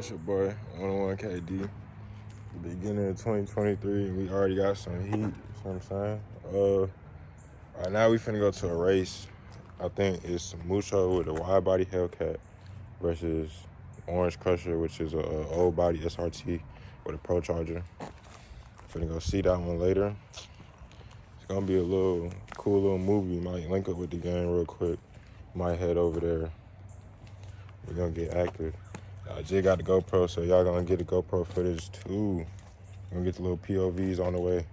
It's your boy, 101 KD. Beginning of 2023, we already got some heat, you know what I'm saying? Right now we finna go to a race. I think it's Mucho with a wide body Hellcat versus Orange Crusher, which is a old body SRT with a PROCHARGED. Finna go see that one later. It's gonna be a little cool little movie. Might link up with the gang real quick. Might head over there. We're gonna get active. I just got the GoPro, so y'all gonna get the GoPro footage too. We're gonna get the little POVs on the way.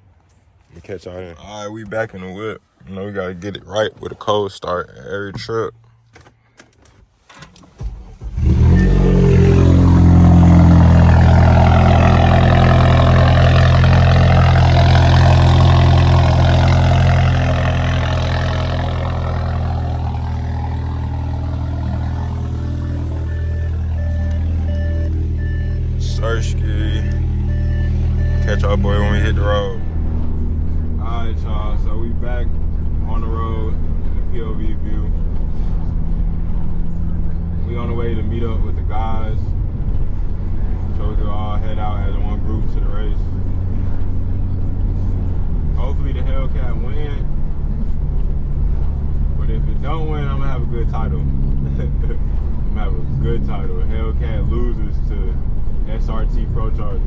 We catch y'all in. All right, we back in the whip. You know, we gotta get it right with a cold start every trip. Catch our boy when we hit the road. Alright, y'all, so we back on the road in the POV view. We on the way to meet up with the guys so we can all head out as one group to the race. Hopefully the Hellcat win, but if it don't win, I'm gonna have a good title. I'm gonna have a good title. Hellcat loses to SRT PROCHARGED.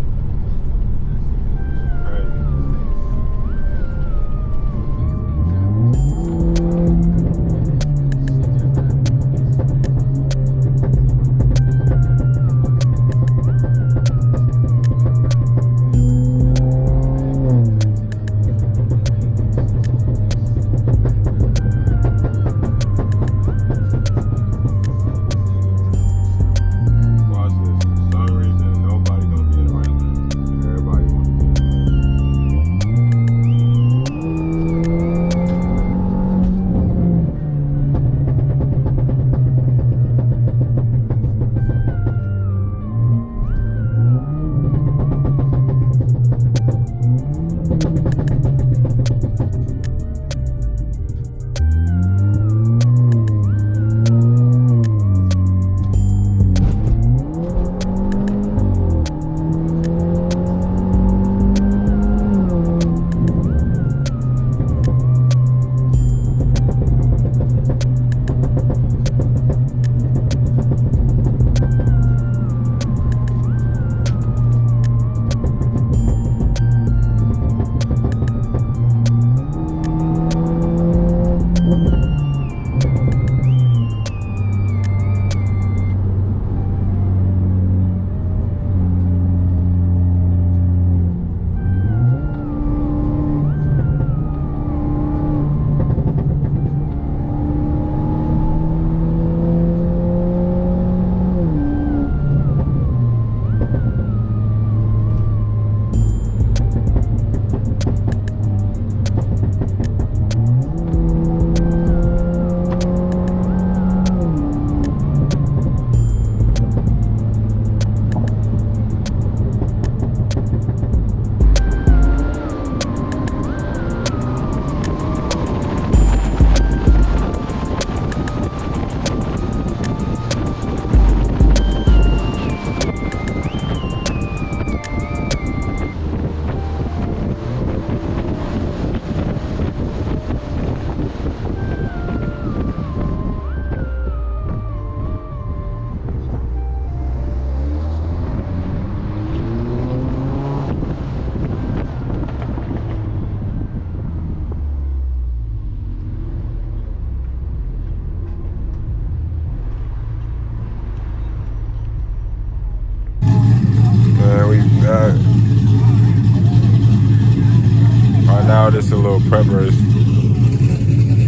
Right now, this is a little prep race,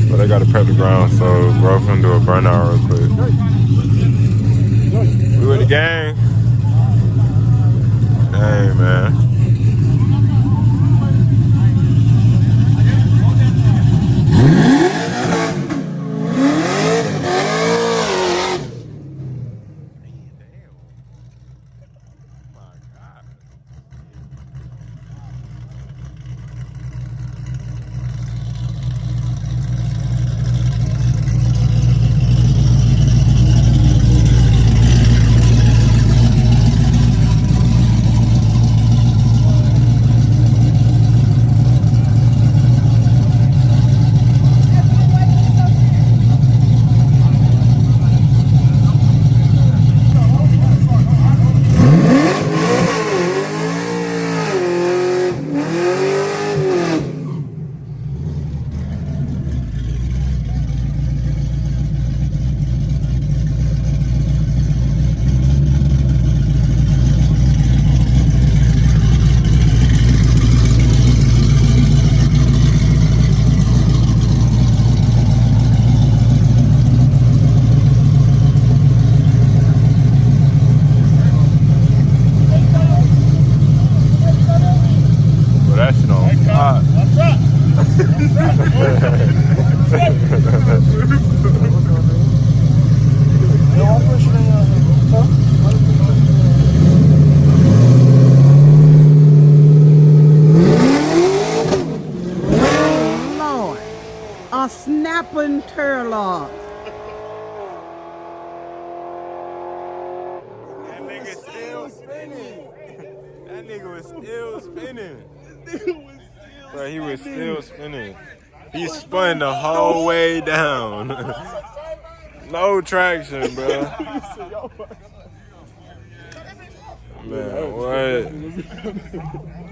but they gotta prep the ground, so bro, finna do a burnout real quick. We with the gang. Hey, man. Lord, a snapping turlock. That nigga still spinning. That nigga was still spinning. Bro, he was still spinning. He spun the whole way down. No traction, bro. Man, what?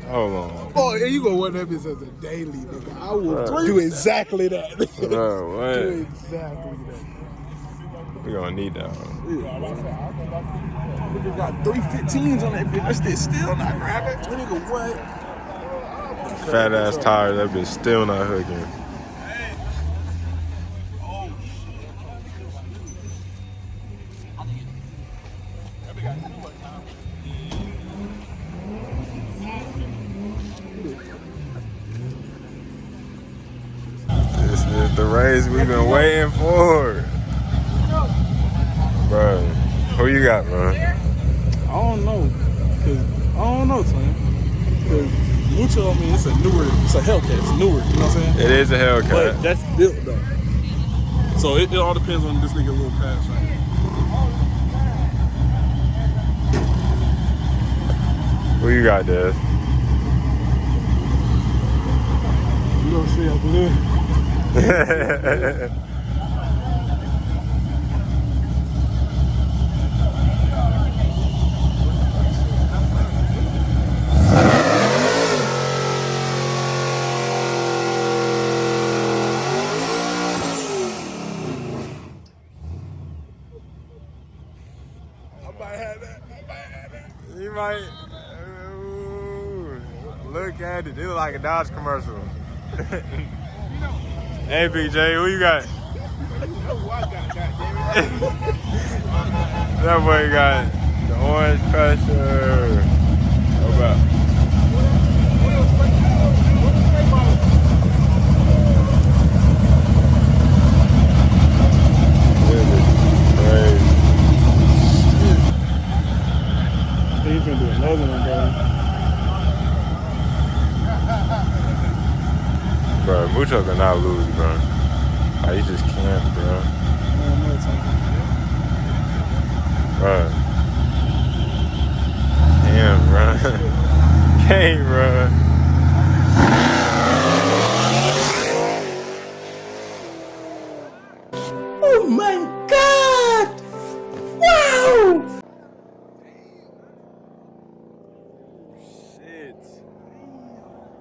Hold on. Oh, and you gonna want that bitch as a daily, nigga. I will do exactly that. Bro, what? Do exactly that. We gonna need that one. Nigga got 315s on that bitch. That's still not grabbing. Nigga, what? Fat ass tire, that bitch still not hooking. This is the race we've been waiting for. Bro, who you got, bro? I don't know. I don't know, son. Because Mucho, I mean, it's a Hellcat. It's newer, you know what I'm saying? It is a Hellcat. But that's built, though. So it all depends on this nigga little pass, right? Who you got, Des? You don't see after this. You might look at it. It look like a Dodge commercial. Hey, Big J, who you got? That boy got the orange pressure. How about? He's gonna do another one, bro. Bro, Mucho cannot lose, bro. Like, he just can't, bro. Bro. Damn, bro. Can't, bro. Oh my God! Wow! Shit.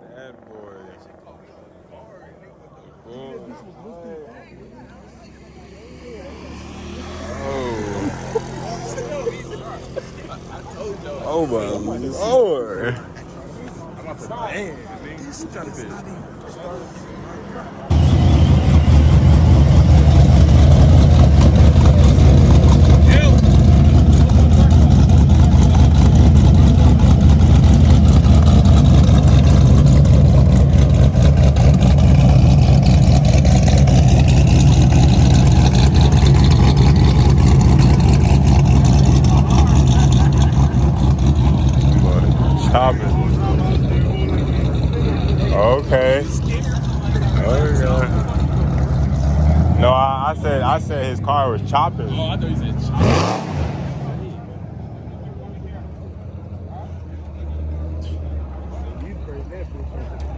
Bad boy. Oh my Lord. I'm about to ban, nigga. Stop it. Chopping. Okay. Okay. No, I said his car was chopping. Oh, I thought you said chopping.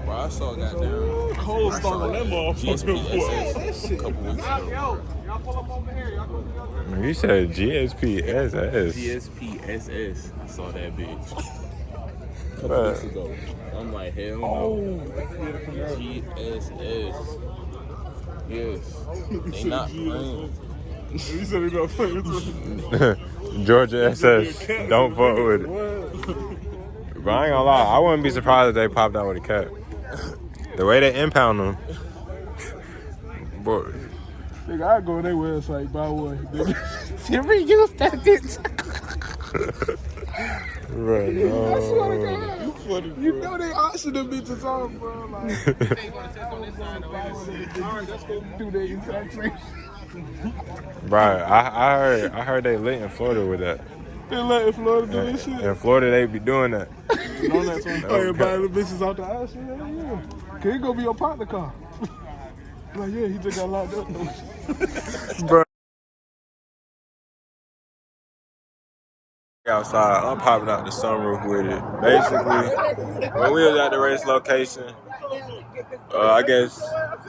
Bro, I saw goddamn Cold start on that motherfucker. GSPSS a couple weeks ago. You said GSPSS. GSPSS. I saw that bitch a couple Bruh. weeks ago. I'm like, hell no. GSS. Yes. They not playing. You said we not playing. Georgia SS. Don't fuck with it. But I ain't gonna lie, I wouldn't be surprised if they popped out with a cat. The way they impound them. Boy. Nigga, I go on their website, buy one. Reuse that bitch. Right, I swear to God. funny, bro. You know they auction them bitches off, bro. Like, do they taxation? Right, I heard they lit in Florida with that. They let in Florida do this shit. In Florida, they be doing that. On that one. Oh, everybody the bitches out the auction? Yeah. Can he go be your partner car? Like, yeah, he just got locked up. Bro. Outside, I'm popping out the sunroof with it. Basically, when we was at the race location, I guess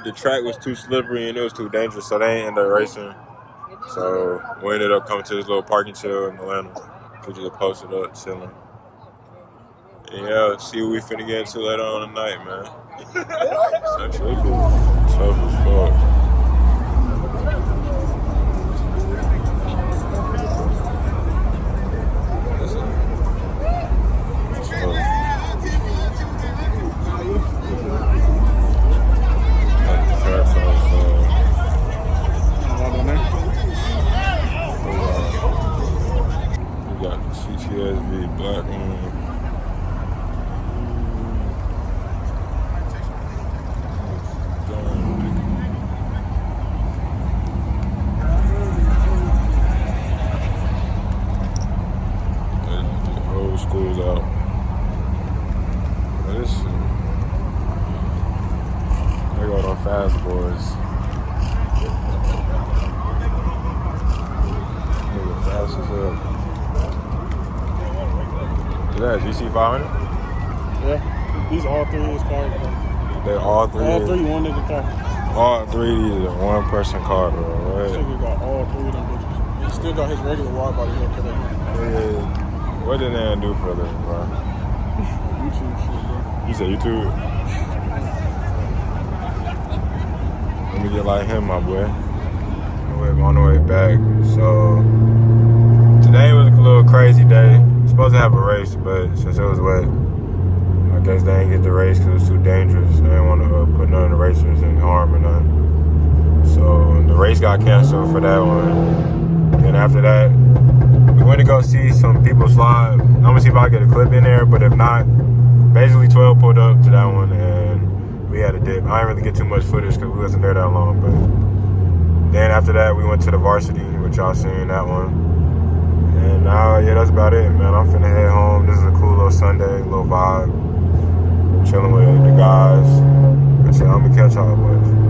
the track was too slippery and it was too dangerous, so they ain't end up racing. So we ended up coming to this little parking chill in Atlanta. We just posted up, chilling. And yeah, see what we finna get into later on tonight, man. It's actually tough as fuck. CTSV black one. The whole school's out. But this shit. They got on fast boys. Nigga fast as hell. Is that a GC500? Yeah, these all three is cars. They all three? All three, one nigga car. All three is a one-person car, bro, right? This nigga got all three of them bitches. He still got his regular wide body Hellcat. Yeah. What did they do for them, bro? YouTube shit, bro. You said YouTube? Let me get like him, my boy. We're on the way back. So, today was a little crazy day. Supposed to have a race, but since it was wet, I guess they didn't get the race because it was too dangerous. They didn't want to put none of the racers in harm or nothing. So the race got canceled for that one. And after that, we went to go see some people slide. I'm gonna see if I can get a clip in there, but if not, basically 12 pulled up to that one and we had a dip. I didn't really get too much footage because we wasn't there that long, but then after that, we went to the varsity, which y'all seen that one. And now, yeah, that's about it, man. I'm finna head home. This is a cool little Sunday, little vibe. Chilling with the guys. And shit, I'm gonna catch y'all boys.